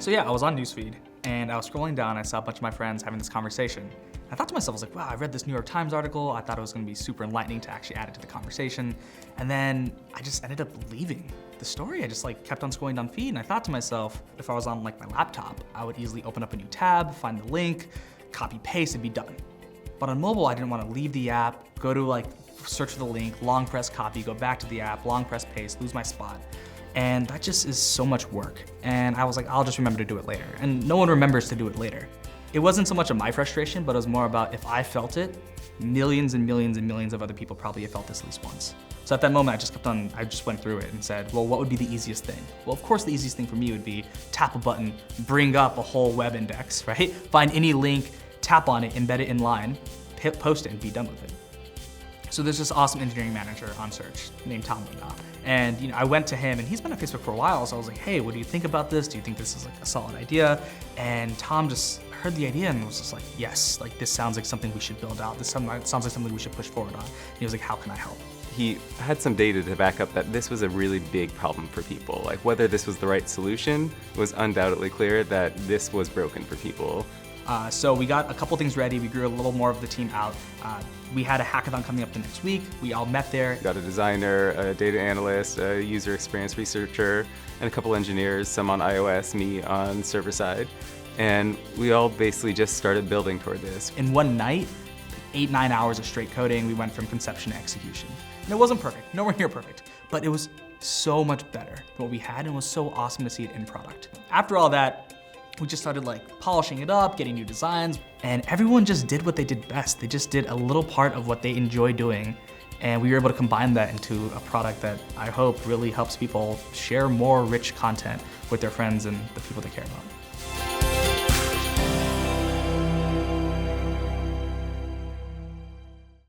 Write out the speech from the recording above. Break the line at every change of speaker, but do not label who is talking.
So yeah, I was on Newsfeed and I was scrolling down and I saw a bunch of my friends having this conversation. I thought to myself, I was like, wow, I read this New York Times article. I thought it was gonna be super enlightening to actually add it to the conversation. And then I just ended up leaving the story. I just kept on scrolling down feed and I thought to myself, if I was on my laptop, I would easily open up a new tab, find the link, copy paste, and be done. But on mobile, I didn't wanna leave the app, go to search for the link, long press copy, go back to the app, long press paste, lose my spot. And that just is so much work. And I was like, I'll just remember to do it later. And no one remembers to do it later. It wasn't so much of my frustration, but it was more about if I felt it, millions and millions and millions of other people probably have felt this at least once. So at that moment, I just went through it and said, well, what would be the easiest thing? Well, of course, the easiest thing for me would be tap a button, bring up a whole web index, right? Find any link, tap on it, embed it in line, hit post it, and be done with it. So there's this awesome engineering manager on Search named Tom Luna. And I went to him, and he's been on Facebook for a while, so I was like, hey, what do you think about this? Do you think this is a solid idea? And Tom just heard the idea and was just like, yes, this sounds like something we should build out. This sounds like something we should push forward on. And he was like, how can I help?
He had some data to back up that this was a really big problem for people. Whether this was the right solution was undoubtedly clear that this was broken for people.
So we got a couple things ready. We grew a little more of the team out. We had a hackathon coming up the next week. We all met there.
Got a designer, a data analyst, a user experience researcher, and a couple engineers, some on iOS, me on server side. And we all basically just started building toward this.
In one night, 8-9 hours of straight coding, we went from conception to execution. And it wasn't perfect, nowhere near perfect, but it was so much better than what we had and it was so awesome to see it in product. After all that, we just started polishing it up, getting new designs, and everyone just did what they did best. They just did a little part of what they enjoy doing, and we were able to combine that into a product that I hope really helps people share more rich content with their friends and the people they care about.